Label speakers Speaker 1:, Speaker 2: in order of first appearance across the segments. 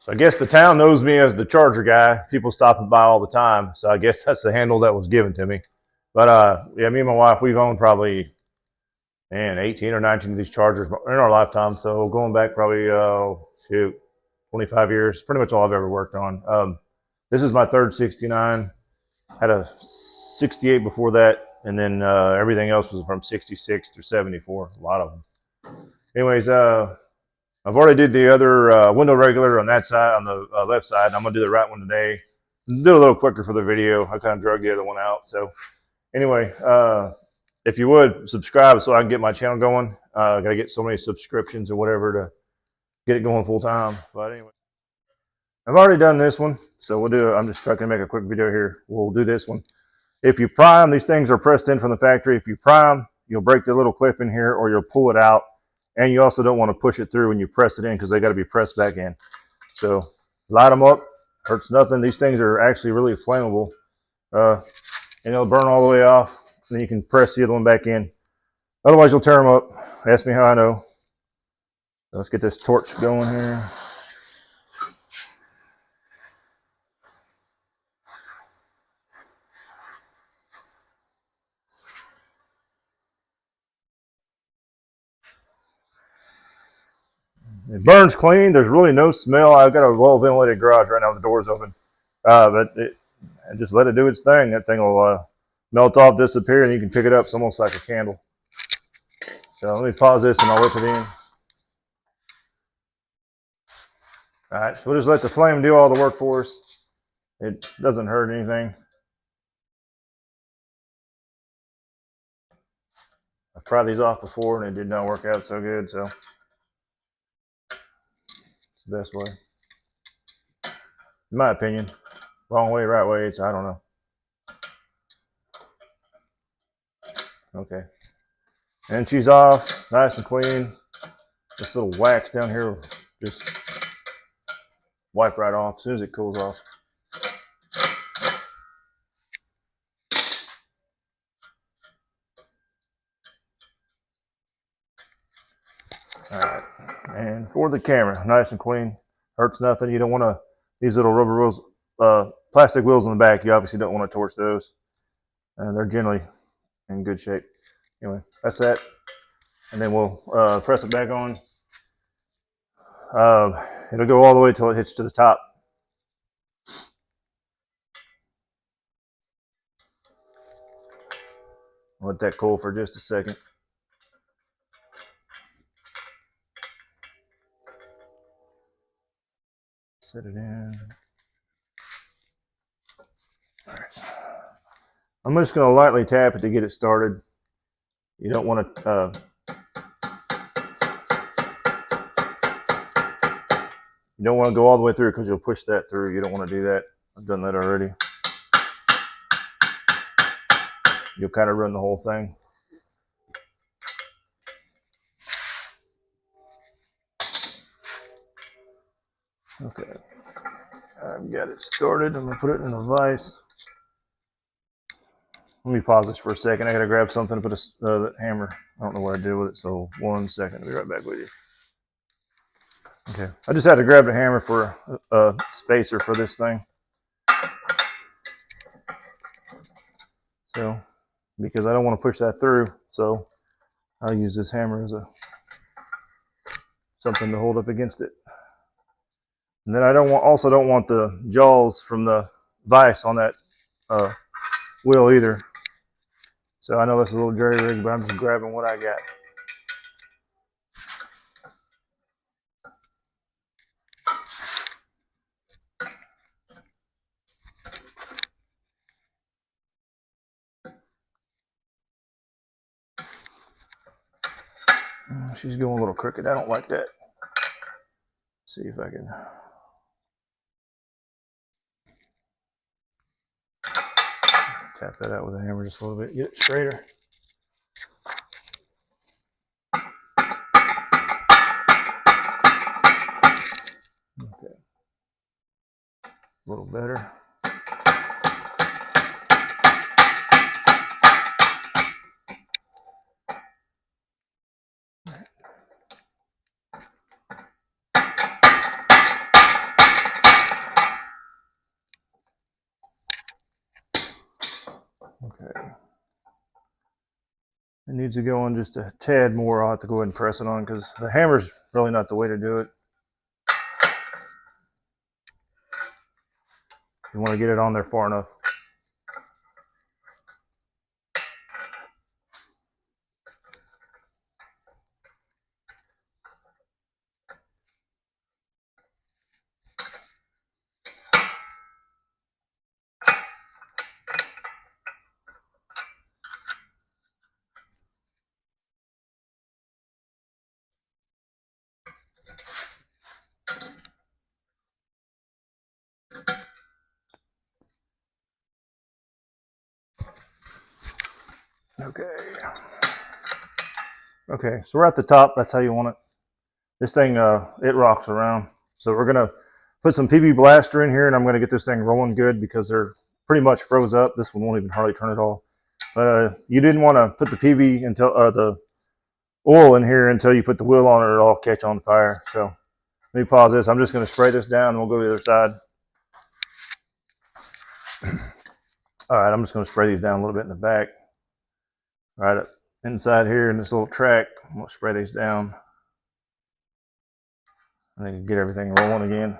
Speaker 1: So I guess the town knows me as the Charger guy. People stopping by all the time. So I guess that's the handle that was given to me. But yeah, me and my wife, we've owned probably 18 or 19 of these Chargers in our lifetime. So going back probably 25 years, pretty much all I've ever worked on. This is my third 69. Had a 68 before that, and then everything else was from 66 through 74. A lot of them. Anyways, I've already did the other window regulator on that side, on the left side. I'm gonna do the right one today. Do it a little quicker for the video. I kind of drug the other one out. So anyway, if you would subscribe so I can get my channel going. I gotta get so many subscriptions or whatever to get it going full time. But anyway, I've already done this one, so we'll do. I'm just trying to make a quick video here. We'll do this one. If you prime, these things are pressed in from the factory. If you prime, you'll break the little clip in here, or you'll pull it out. And you also don't want to push it through when you press it in because they got to be pressed back in. So light them up, hurts nothing. These things are actually really flammable. And it'll burn all the way off. Then you can press the other one back in. Otherwise, you'll tear them up. Ask me how I know. So let's get this torch going here. It burns clean. There's really no smell. I've got a well-ventilated garage right now. The door's open. Just let it do its thing. That thing will melt off, disappear, and you can pick it up. It's almost like a candle. So let me pause this and I'll whip it in. All right, so we'll just let the flame do all the work for us. It doesn't hurt anything. I've tried these off before and it did not work out so good, so it's the best way. In my opinion. Wrong way, right way, I don't know. Okay. And she's off, nice and clean. This little wax down here will just wipe right off as soon as it cools off. All right, and for the camera, nice and clean, hurts nothing. You don't want to, these little rubber wheels, plastic wheels in the back, you obviously don't want to torch those. And they're generally in good shape. Anyway, that's that. And then we'll press it back on. It'll go all the way till it hits to the top. Let that cool for just a second. Set it in. All right. I'm just going to lightly tap it to get it started. You don't want to go all the way through because you'll push that through. You don't want to do that. I've done that already. You'll kind of run the whole thing. Okay, I've got it started. I'm gonna put it in a vise. Let me pause this for a second. I gotta grab something to put a hammer. I don't know what I did with it, so 1 second. I'll be right back with you. Okay, I just had to grab the hammer for a spacer for this thing. So, because I don't want to push that through, so I'll use this hammer as something to hold up against it. And then I also don't want the jaws from the vise on that wheel either. So I know that's a little jerry rig, but I'm just grabbing what I got. She's going a little crooked. I don't like that. See if I can tap that out with a hammer just a little bit. Get it straighter. Okay. A little better. It needs to go on just a tad more. I'll have to go ahead and press it on because the hammer's really not the way to do it. You want to get it on there far enough. Okay, so we're at the top. That's how you want it. This thing, it rocks around. So we're going to put some PB Blaster in here, and I'm going to get this thing rolling good because they're pretty much froze up. This one won't even hardly turn at all. But you didn't want to put the PB until the oil in here until you put the wheel on it, or it'll all catch on fire. So let me pause this. I'm just going to spray this down, and we'll go to the other side. All right, I'm just going to spray these down a little bit in the back. Right up inside here in this little track, I'm going to spray these down. And then get everything rolling again.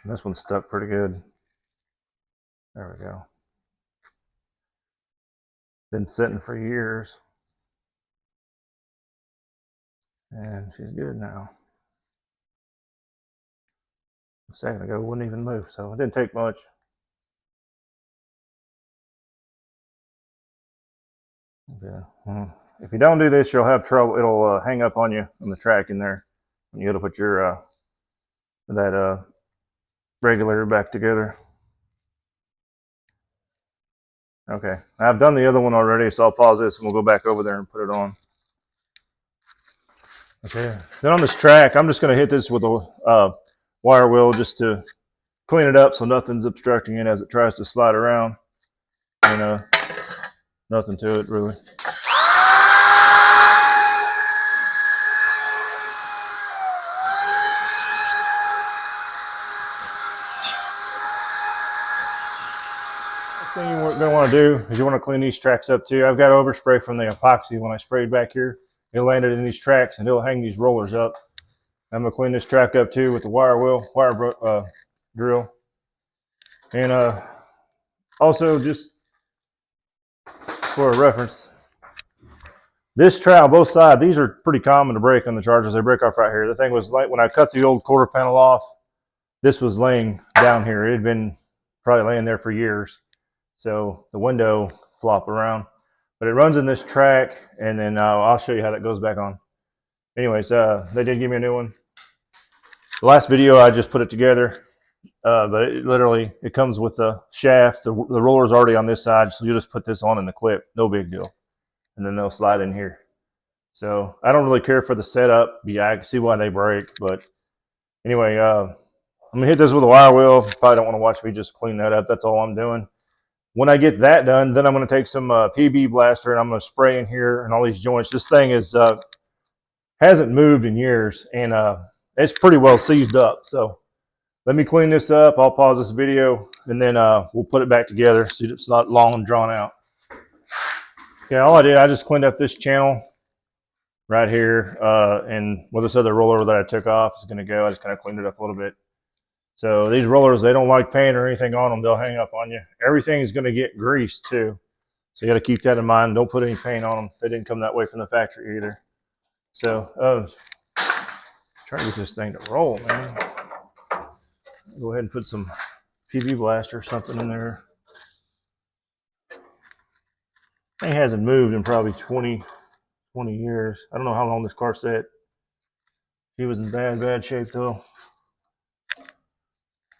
Speaker 1: And this one's stuck pretty good. There we go. Been sitting for years. And she's good now. A second ago, wouldn't even move, so it didn't take much. Okay. If you don't do this, you'll have trouble. It'll hang up on you on the track in there. And you got to put your that regulator back together. Okay, I've done the other one already, so I'll pause this and we'll go back over there and put it on. Okay, then on this track, I'm just going to hit this with a wire wheel just to clean it up so nothing's obstructing it as it tries to slide around. And nothing to it really. Thing you're going to want to do is you want to clean these tracks up too. I've got overspray from the epoxy when I sprayed back here. It landed in these tracks and it'll hang these rollers up. I'm going to clean this track up too with the wire drill. And also, just for a reference, this trowel, both sides, these are pretty common to break on the Chargers. They break off right here. The thing was, like when I cut the old quarter panel off, this was laying down here. It had been probably laying there for years. So the window flop around, but it runs in this track, and then I'll show you how that goes back on. Anyways, they did give me a new one. The last video I just put it together, but it comes with the shaft. The roller's already on this side, so you just put this on in the clip, no big deal, and then they'll slide in here. So I don't really care for the setup. Yeah, I can see why they break, but anyway, I'm gonna hit this with a wire wheel. Probably don't want to watch me just clean that up. That's all I'm doing. When I get that done, then I'm going to take some PB Blaster and I'm going to spray in here and all these joints. This thing hasn't moved in years, and it's pretty well seized up. So let me clean this up. I'll pause this video, and then we'll put it back together so it's not long and drawn out. Okay, all I did, I just cleaned up this channel right here, and where this other roller that I took off is going to go. I just kind of cleaned it up a little bit. So these rollers, they don't like paint or anything on them. They'll hang up on you. Everything is going to get greased too. So you got to keep that in mind. Don't put any paint on them. They didn't come that way from the factory either. So try to get this thing to roll, man. Go ahead and put some PB Blaster or something in there. Thing hasn't moved in probably 20 years. I don't know how long this car sat. He was in bad shape though.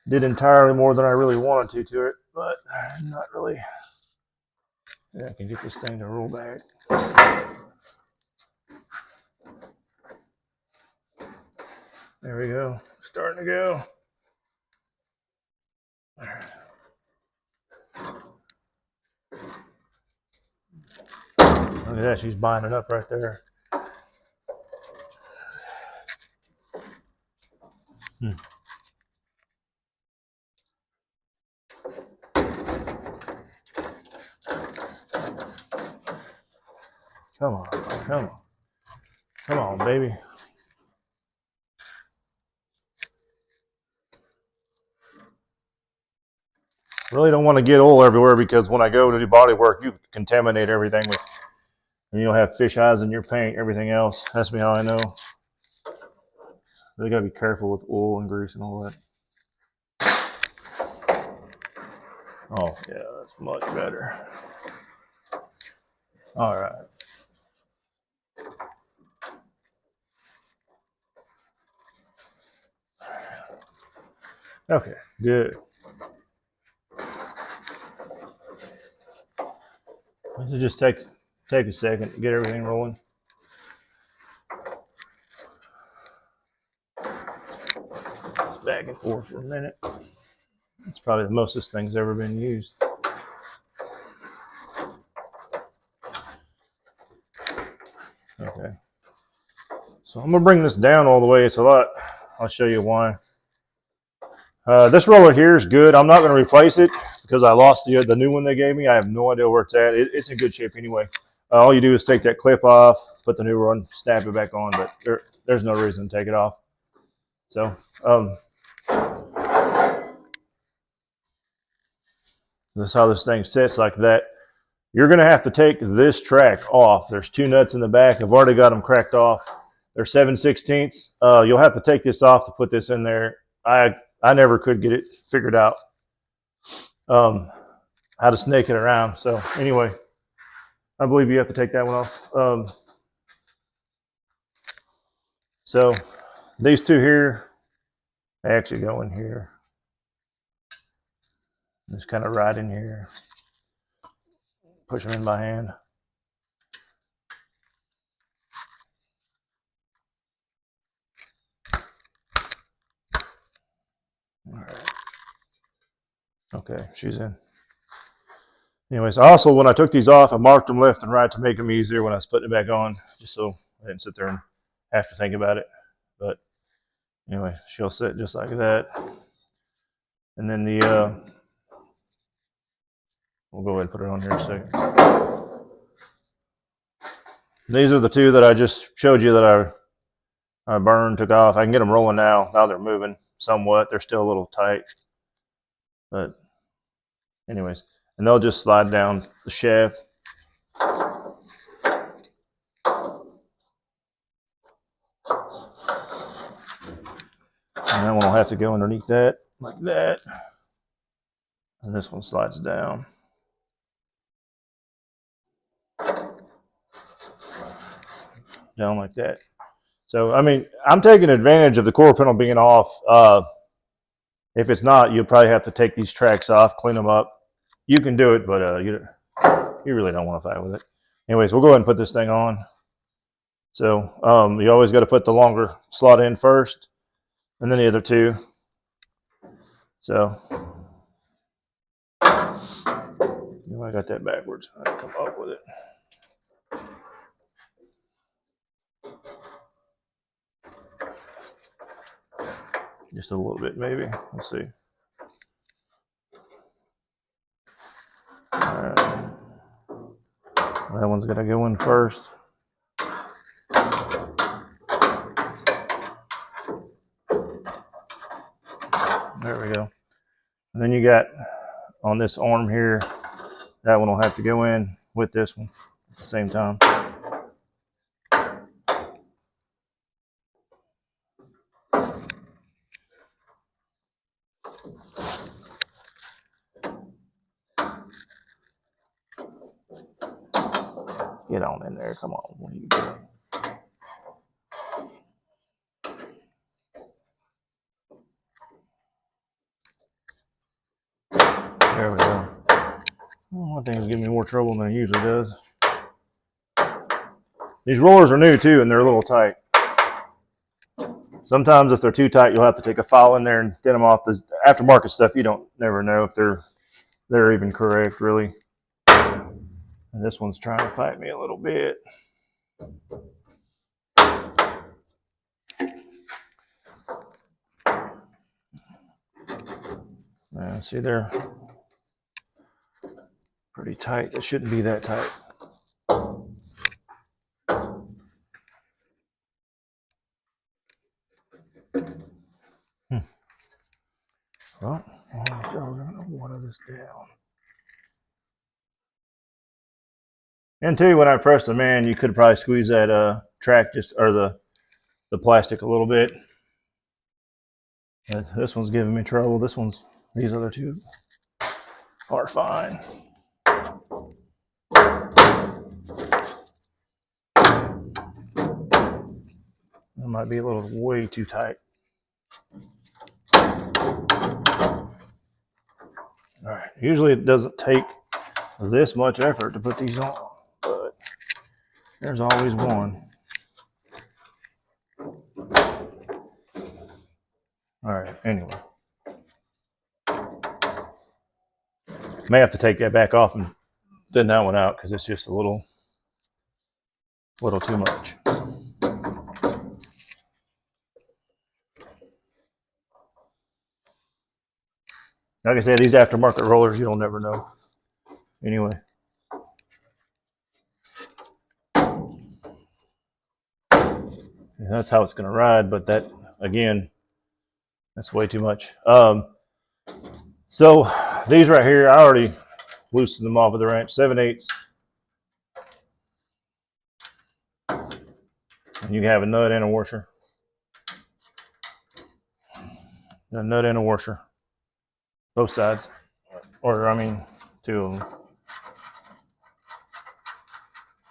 Speaker 1: Did entirely more than I really wanted to it, but not really. Yeah, I can get this thing to roll back. There we go. Starting to go. Look at that. She's binding up right there. Come on, come on. Come on, baby. Really don't want to get oil everywhere because when I go to do body work, you contaminate everything with, and you'll have fish eyes in your paint, everything else. That's me how I know. They gotta be careful with oil and grease and all that. Oh yeah, that's much better. All right. Okay, good. Let's just take a second to get everything rolling. Back and forth for a minute. It's probably the most this thing's ever been used. Okay. So I'm gonna bring this down all the way. It's a lot. I'll show you why. This roller here is good. I'm not going to replace it because I lost the new one they gave me. I have no idea where it's at. It's in good shape anyway. All you do is take that clip off, put the new one, snap it back on, but there's no reason to take it off. So this is how this thing sits like that. You're going to have to take this track off. There's two nuts in the back. I've already got them cracked off. They're 7/16. You'll have to take this off to put this in there. I never could get it figured out how to snake it around. So anyway, I believe you have to take that one off. So these two here, they actually go in here. Just kind of right in here. Push them in by hand. All right. Okay, she's in. Anyways, also when I took these off, I marked them left and right to make them easier when I was putting it back on, just so I didn't sit there and have to think about it. But anyway, she'll sit just like that. And then we'll go ahead and put it on here in a second. These are the two that I just showed you that I burned, took off. I can get them rolling now. Now they're moving somewhat. They're still a little tight. But anyways, and they'll just slide down the shaft. And that one will have to go underneath that, like that. And this one slides down. Down like that. So, I mean, I'm taking advantage of the core panel being off. If it's not, you'll probably have to take these tracks off, clean them up. You can do it, but you really don't want to fight with it. Anyways, we'll go ahead and put this thing on. So you always got to put the longer slot in first, and then the other two. So I got that backwards. I come up with it. Just a little bit, maybe. We'll see. All right. That one's gonna go in first. There we go. And then you got on this arm here, that one will have to go in with this one at the same time. Get on in there. Come on. What are you doing? There we go. One thing is giving me more trouble than it usually does. These rollers are new too, and they're a little tight. Sometimes if they're too tight, you'll have to take a file in there and get them off. The aftermarket stuff, you don't never know if they're even correct, really. And this one's trying to fight me a little bit. See, they're pretty tight. It shouldn't be that tight. Well, I'm going to water this down. And too, when I pressed the man, you could probably squeeze that track just or the plastic a little bit. This one's giving me trouble. These other two are fine. It might be a little way too tight. All right. Usually it doesn't take this much effort to put these on, but there's always one. All right. Anyway, may have to take that back off and thin that one out because it's just a little too much. Like I said, these aftermarket rollers, you don't never know. Anyway. That's how it's going to ride, but that, again, that's way too much. So these right here, I already loosened them off of the wrench, 7/8. And you can have a nut and a washer. A nut and a washer. Both sides. Or, I mean, two of them.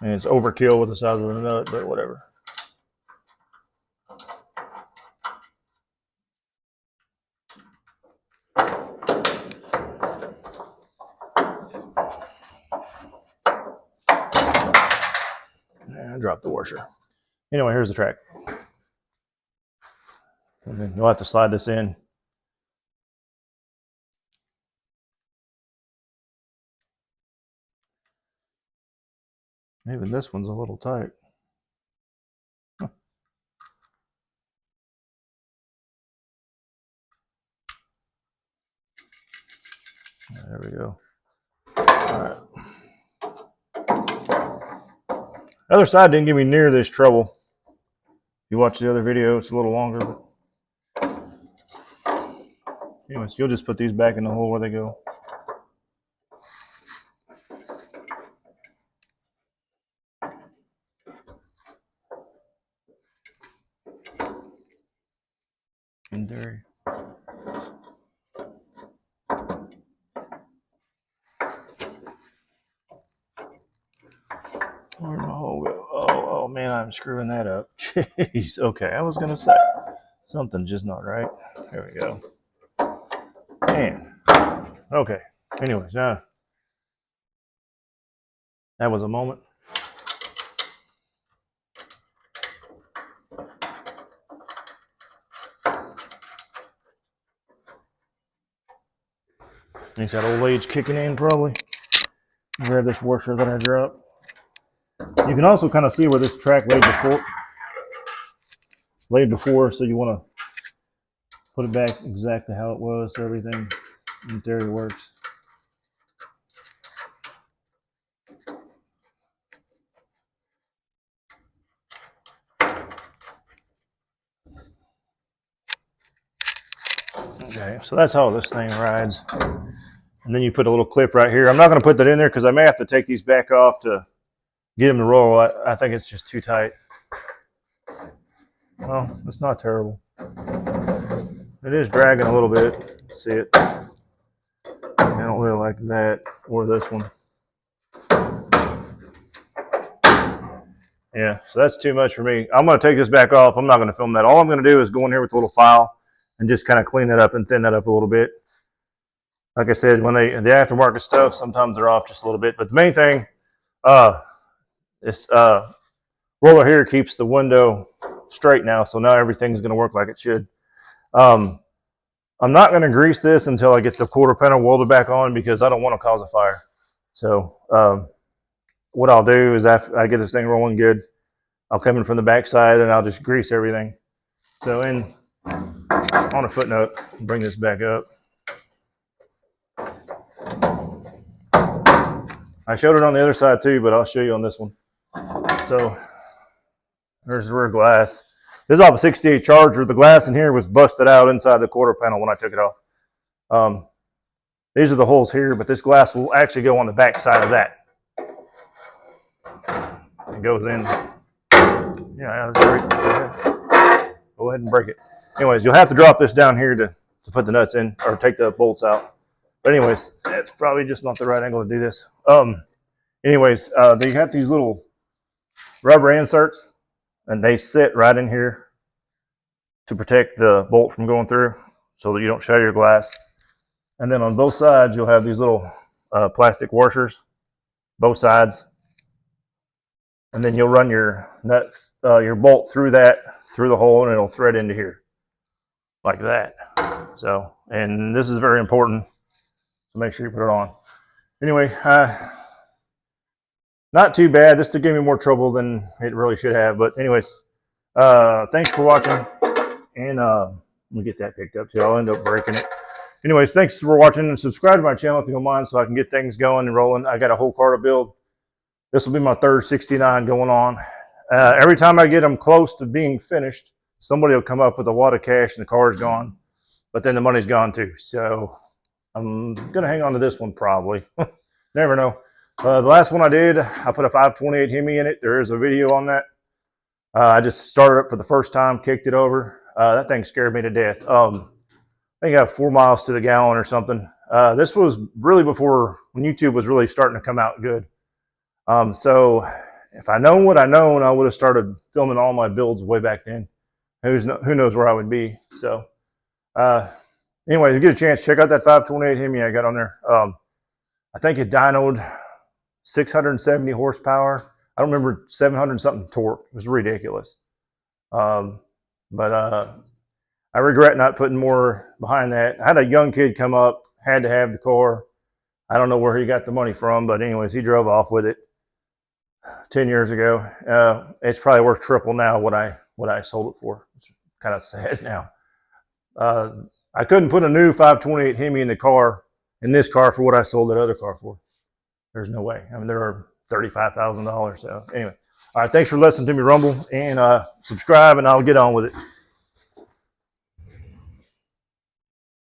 Speaker 1: And it's overkill with the size of the nut, but whatever. And drop the washer. Anyway, here's the track. And then you'll have to slide this in. Even this one's a little tight. Huh. There we go. All right. The other side didn't give me near this trouble. If you watch the other video, it's a little longer. But anyways, you'll just put these back in the hole where they go. In theory. Where'd my hole go? Oh man, I'm screwing that up. Jeez. Okay, I was gonna say something's just not right. There we go. Man. Okay. Anyways, that was a moment. Thinks that old age kicking in probably. Grab this washer that I dropped. You can also kind of see where this track laid before, so you want to put it back exactly how it was, so everything in theory works. Okay, so that's how this thing rides. And then you put a little clip right here. I'm not going to put that in there because I may have to take these back off to get them to roll. I think it's just too tight. Well, it's not terrible. It is dragging a little bit. See it? I don't really like that or this one. Yeah, so that's too much for me. I'm going to take this back off. I'm not going to film that. All I'm going to do is go in here with a little file and just kind of clean that up and thin that up a little bit. Like I said, when the aftermarket stuff, sometimes they're off just a little bit. But the main thing, this roller here keeps the window straight now, so now everything's going to work like it should. I'm not going to grease this until I get the quarter panel welded back on because I don't want to cause a fire. So what I'll do is after I get this thing rolling good, I'll come in from the back side and I'll just grease everything. So on a footnote, bring this back up. I showed it on the other side too, but I'll show you on this one. So there's the rear glass. This is off a 68 Charger. The glass in here was busted out inside the quarter panel when I took it off. These are the holes here, but this glass will actually go on the back side of that. It goes in. Yeah, that's great. Go ahead and break it. Anyways, you'll have to drop this down here to put the nuts in or take the bolts out. But anyways, it's probably just not the right angle to do this. Anyways, they have these little rubber inserts, and they sit right in here to protect the bolt from going through so that you don't shatter your glass. And then on both sides, you'll have these little plastic washers, both sides. And then you'll run your nut, your bolt through the hole, and it'll thread into here like that. So, and this is very important, so make sure you put it on. Anyway, not too bad. This to give me more trouble than it really should have. But anyways, thanks for watching, and let me get that picked up too. I'll end up breaking it. Anyways, thanks for watching, and subscribe to my channel if you don't mind, so I can get things going and rolling. I got a whole car to build. This will be my third 69 going on. Every time I get them close to being finished, somebody will come up with a wad of cash and the car's gone, but then the money's gone too. So I'm gonna hang on to this one probably. Never know. The last one I did, I put a 528 Hemi in it. There is a video on that. I just started it for the first time, kicked it over. That thing scared me to death. I think I have 4 miles to the gallon or something. This was really before when YouTube was really starting to come out good. So if I known what I known, I would have started filming all my builds way back then. Who knows where I would be. So anyway, if you get a chance, check out that 528 Hemi I got on there. I think it dynoed 670 horsepower. I don't remember 700 something torque. It was ridiculous. But I regret not putting more behind that. I had a young kid come up, had to have the car. I don't know where he got the money from, but anyways, he drove off with it 10 years ago. It's probably worth triple now what I sold it for. It's kind of sad now. I couldn't put a new 528 Hemi in this car for what I sold that other car for. There's no way. I mean, there are $35,000. So anyway, all right. Thanks for listening to me rumble, and subscribe, and I'll get on with it.